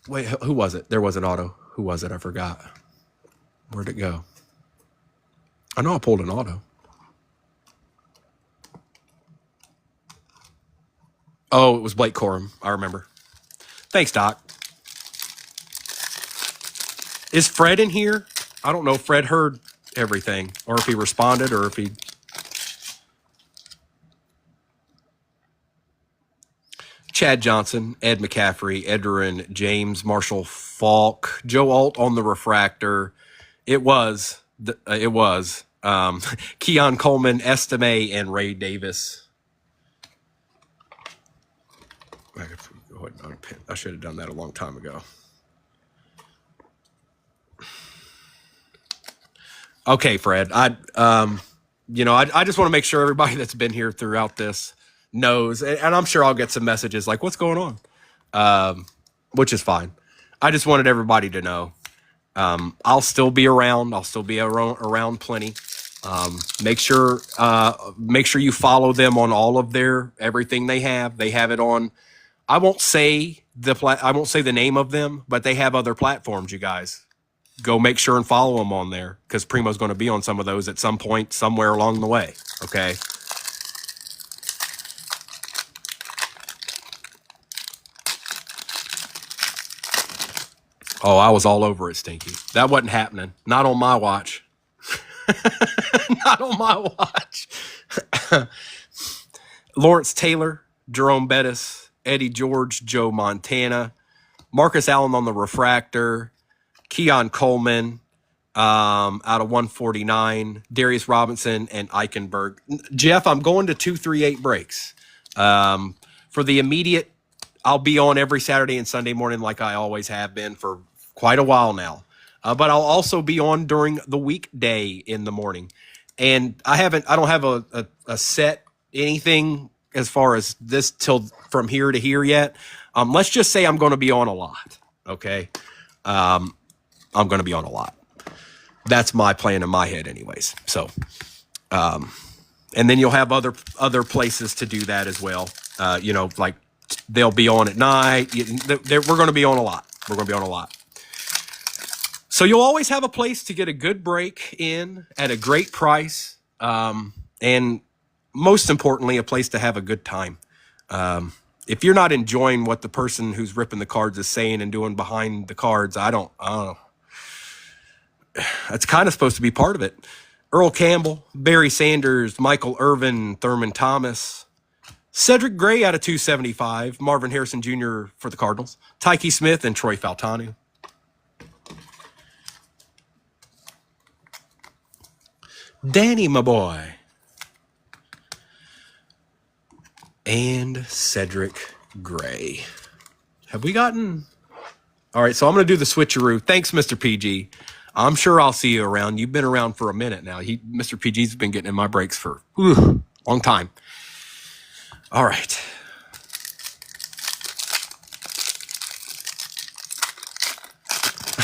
Wait, who was it? There was an auto. Who was it? I forgot. Where'd it go? I know I pulled an auto. Oh, it was Blake Corum. I remember. Thanks, Doc. Is Fred in here? I don't know if Fred heard everything, or if he responded, or if he... Chad Johnson, Ed McCaffrey, Edrin, James, Marshall Falk, Joe Alt on the refractor. It was Keon Coleman, Estime, and Ray Davis. I should have done that a long time ago. Okay, Fred. I just want to make sure everybody that's been here throughout this knows, and I'm sure I'll get some messages like, "What's going on?" Which is fine. I just wanted everybody to know. I'll still be around. I'll still be around plenty. Make sure you follow them on all of everything they have. They have it on. I won't say the name of them, but they have other platforms. You guys go make sure and follow them on there, because Primo's going to be on some of those at some point somewhere along the way. Okay. Oh, I was all over it, Stinky. That wasn't happening. Not on my watch. Not on my watch. Lawrence Taylor, Jerome Bettis, Eddie George, Joe Montana, Marcus Allen on the refractor, Keon Coleman out of 149, Darius Robinson, and Eichenberg. Jeff, I'm going to 238 breaks. For the immediate, I'll be on every Saturday and Sunday morning like I always have been for quite a while now. But I'll also be on during the weekday in the morning. And I don't have a set anything as far as this till from here to here yet. Let's just say I'm going to be on a lot. Okay. I'm going to be on a lot. That's my plan in my head anyways. So, and then you'll have other places to do that as well. Like they'll be on at night. We're going to be on a lot. We're going to be on a lot. So you'll always have a place to get a good break in at a great price. And most importantly, a place to have a good time. If you're not enjoying what the person who's ripping the cards is saying and doing behind the cards, I don't know. That's kind of supposed to be part of it. Earl Campbell, Barry Sanders, Michael Irvin, Thurman Thomas, Cedric Gray out of 275, Marvin Harrison Jr. for the Cardinals, Tyke Smith, and Troy Faltanu. Danny, my boy. And Cedric Gray. Have we gotten... All right, so I'm going to do the switcheroo. Thanks, Mr. PG. I'm sure I'll see you around. You've been around for a minute now. Mr. PG's been getting in my breaks for a long time. All right.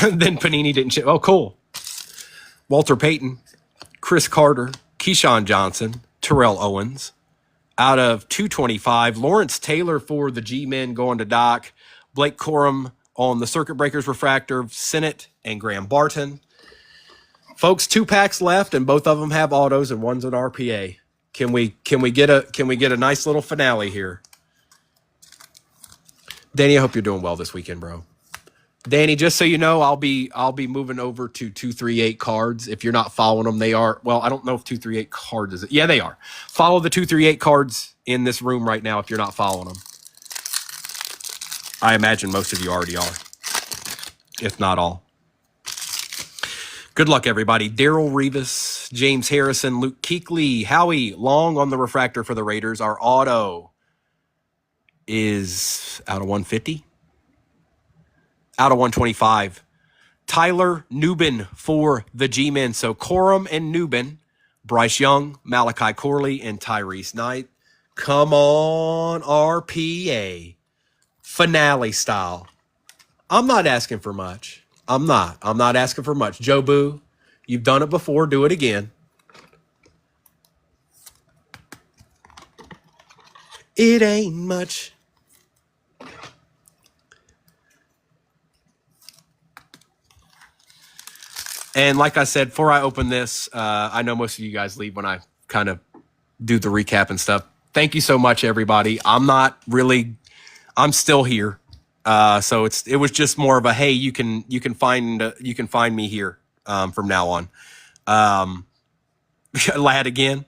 Then Panini didn't ship. Oh, cool. Walter Payton, Chris Carter, Keyshawn Johnson, Terrell Owens. Out of 225, Lawrence Taylor for the G-Men going to Doc. Blake Corum on the Circuit Breakers refractor, Sennett and Graham Barton. Folks, 2 packs left, and both of them have autos, and one's an RPA. Can we get a nice little finale here? Danny, I hope you're doing well this weekend, bro. Danny, just so you know, I'll be moving over to 238 cards. If you're not following them, they are. Well, I don't know if 238 cards is it. Yeah, they are. Follow the 238 cards in this room right now if you're not following them. I imagine most of you already are, if not all. Good luck, everybody. Darrell Rivas, James Harrison, Luke Kuechly, Howie Long on the refractor for the Raiders. Our auto is out of 150. Out of 125. Tyler Nubin for the G-Men. So Corum and Nubin, Bryce Young, Malachi Corley, and Tyrese Knight. Come on, RPA. Finale style. I'm not asking for much. I'm not asking for much. Joe Boo, you've done it before. Do it again. It ain't much. And like I said, before I open this, I know most of you guys leave when I kind of do the recap and stuff. Thank you so much, everybody. I'm still here. So it was just more of a, hey, you can find me here from now on. Lad again.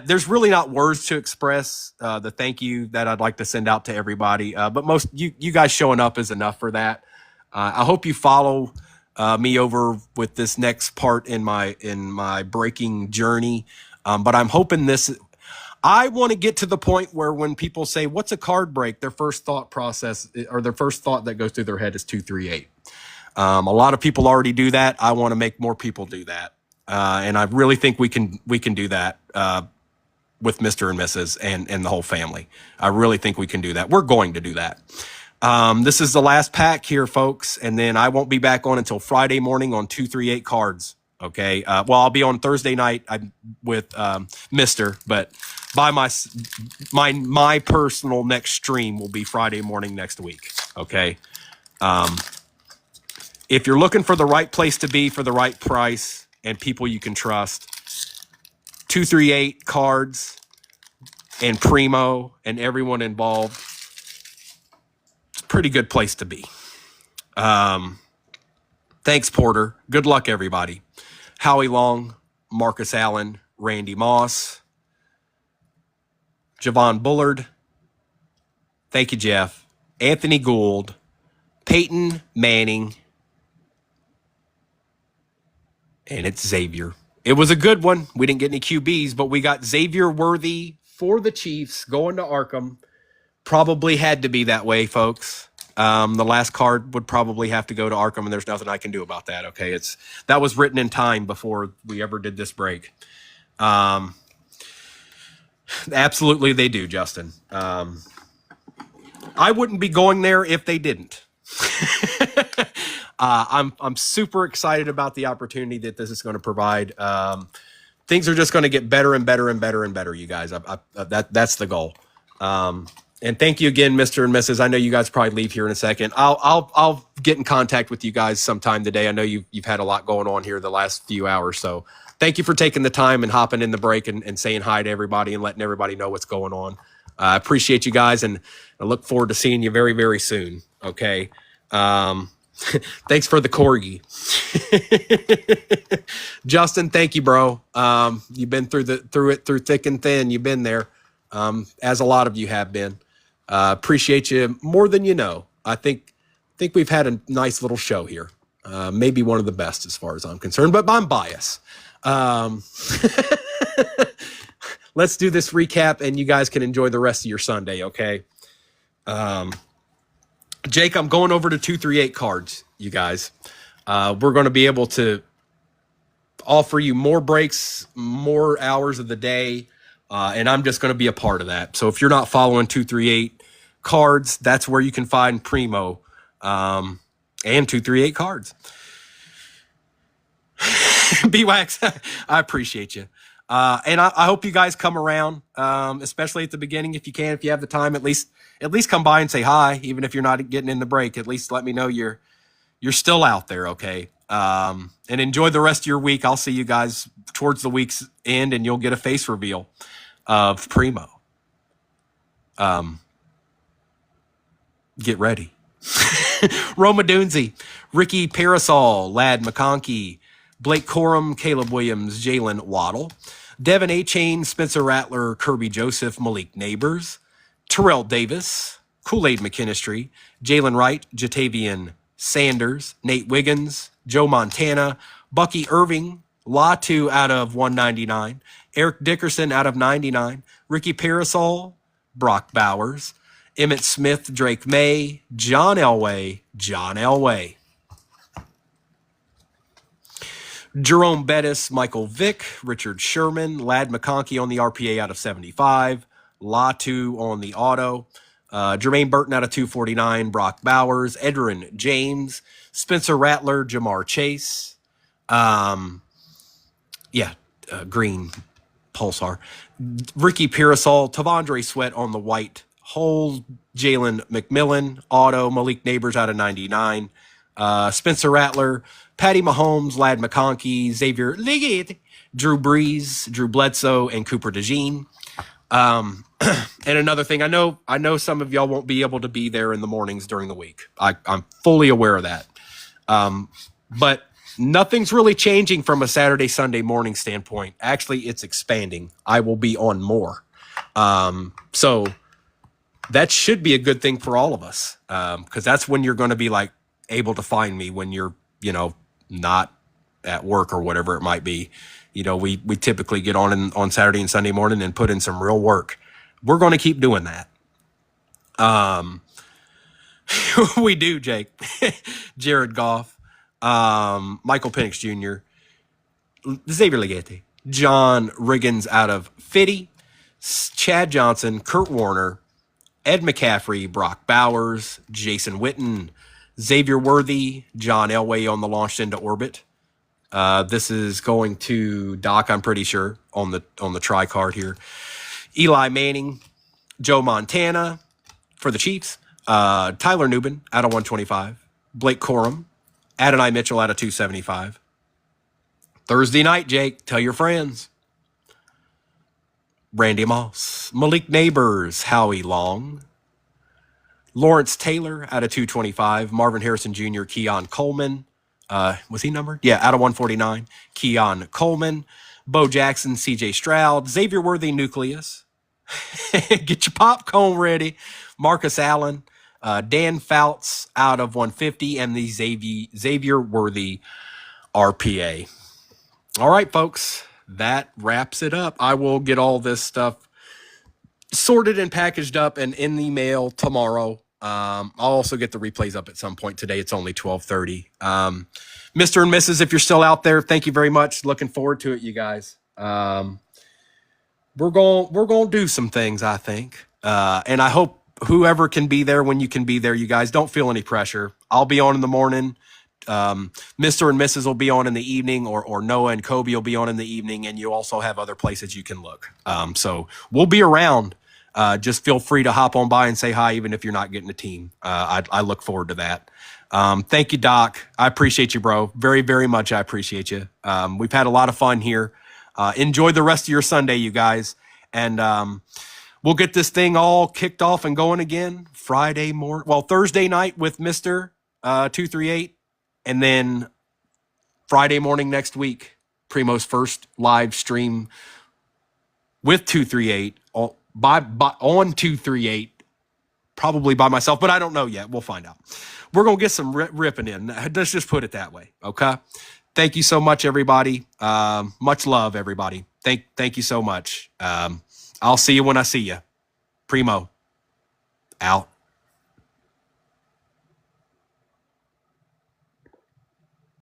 There's really not words to express the thank you that I'd like to send out to everybody. But most you guys showing up is enough for that. I hope you follow me over with this next part in my breaking journey. But I'm hoping I want to get to the point where when people say, what's a card break? Their first thought process or their first thought that goes through their head is 238. A lot of people already do that. I want to make more people do that. And I really think we can do that with Mr. and Mrs. and the whole family. I really think we can do that. We're going to do that. This is the last pack here, folks. And then I won't be back on until Friday morning on 238 cards. Okay. Well, I'll be on Thursday night with Mr. But by my personal next stream will be Friday morning next week. Okay. If you're looking for the right place to be for the right price and people you can trust, 238 cards and Primo and everyone involved, it's a pretty good place to be. Thanks, Porter. Good luck, everybody. Howie Long, Marcus Allen, Randy Moss, Javon Bullard. Thank you, Jeff. Anthony Gould, Peyton Manning, and it's Xavier. It was a good one. We didn't get any QBs, but we got Xavier Worthy for the Chiefs going to Arkham. Probably had to be that way, folks. The last card would probably have to go to Arkham, and there's nothing I can do about that. Okay, that was written in time before we ever did this break. Absolutely, they do, Justin. I wouldn't be going there if they didn't. I'm super excited about the opportunity that this is going to provide. Things are just going to get better and better and better and better, you guys. That's the goal. And thank you again, Mr. and Mrs. I know you guys probably leave here in a second. I'll get in contact with you guys sometime today. I know you've had a lot going on here the last few hours. So thank you for taking the time and hopping in the break and saying hi to everybody and letting everybody know what's going on. I appreciate you guys, and I look forward to seeing you very, very soon. Okay. Thanks for the corgi. Justin, thank you, bro. You've been through thick and thin. You've been there, as a lot of you have been. Appreciate you more than you know. I think we've had a nice little show here. Maybe one of the best as far as I'm concerned, but I'm biased. Let's do this recap, and you guys can enjoy the rest of your Sunday, okay? Jake, I'm going over to 238 cards, you guys. We're going to be able to offer you more breaks, more hours of the day, and I'm just going to be a part of that. So if you're not following 238 cards, that's where you can find Primo and 238 cards. B-Wax, I appreciate you. And I hope you guys come around, especially at the beginning if you can, if you have the time, at least come by and say hi, even if you're not getting in the break. At least let me know you're still out there, okay? And enjoy the rest of your week. I'll see you guys towards the week's end, and you'll get a face reveal of Primo. Get ready. Roma Dunzi, Ricky Parasol, Lad McConkey, Blake Corum, Caleb Williams, Jalen Waddle, Devin A. Chain, Spencer Rattler, Kirby Joseph, Malik Neighbors, Terrell Davis, Kool-Aid McKinistry, Jalen Wright, Jatavian Sanders, Nate Wiggins, Joe Montana, Bucky Irving, Latu out of 199, Eric Dickerson out of 99, Ricky Parasol, Brock Bowers, Emmett Smith, Drake May, John Elway, Jerome Bettis, Michael Vick, Richard Sherman, Lad McConkey on the RPA out of 75, Latu on the auto, Jermaine Burton out of 249, Brock Bowers, Edrin James, Spencer Rattler, Jamar Chase, Green Pulsar, Ricky Parasol, Tavondre Sweat on the white hole, Jalen McMillan, auto, Malik Neighbors out of 99, Spencer Rattler, Patty Mahomes, Lad McConkey, Xavier Leggett, Drew Brees, Drew Bledsoe, and Cooper DeJean. And another thing, I know some of y'all won't be able to be there in the mornings during the week. I'm fully aware of that. But nothing's really changing from a Saturday, Sunday morning standpoint. Actually, it's expanding. I will be on more. So that should be a good thing for all of us. Because that's when you're going to be like able to find me when you're, not at work or whatever it might be. We typically get on Saturday and Sunday morning and put in some real work. We're going to keep doing that. We do, Jake. Jared Goff, Michael Penix Jr., Xavier Legate, John Riggins out of Fitty, Chad Johnson, Kurt Warner, Ed McCaffrey, Brock Bowers, Jason Witten, Xavier Worthy, John Elway on the launched into orbit. This is going to Doc, I'm pretty sure, on the try card here. Eli Manning, Joe Montana for the Chiefs. Tyler Nubin out of 125. Blake Corum, Adonai Mitchell out of 275. Thursday night, Jake, tell your friends. Randy Moss, Malik Neighbors, Howie Long, Lawrence Taylor out of 225. Marvin Harrison Jr., Keon Coleman. Was he numbered? Yeah, out of 149. Keon Coleman, Bo Jackson, CJ Stroud, Xavier Worthy, Nucleus. Get your popcorn ready. Marcus Allen, Dan Fouts out of 150, and the Xavier Worthy RPA. All right, folks, that wraps it up. I will get all this stuff sorted and packaged up and in the mail tomorrow. I'll also get the replays up at some point today. It's only 12:30. Mr. and Mrs., if you're still out there, thank you very much. Looking forward to it, you guys. We're going to do some things, I think. And I hope whoever can be there when you can be there, you guys don't feel any pressure. I'll be on in the morning. Mr. and Mrs. will be on in the evening, or Noah and Kobe will be on in the evening, and you also have other places you can look. So we'll be around. just feel free to hop on by and say hi, even if you're not getting a team. I look forward to that. Thank you, Doc. I appreciate you, bro. Very, very much. I appreciate you. We've had a lot of fun here. Enjoy the rest of your Sunday, you guys. And we'll get this thing all kicked off and going again Friday morning. Well, Thursday night with Mr. 238. And then Friday morning next week, Primo's first live stream with 238 on 238, probably by myself, but I don't know yet. We'll find out. We're going to get some ripping in. Let's just put it that way. Okay. Thank you so much, everybody. Much love, everybody. Thank you so much. I'll see you when I see you. Primo, out.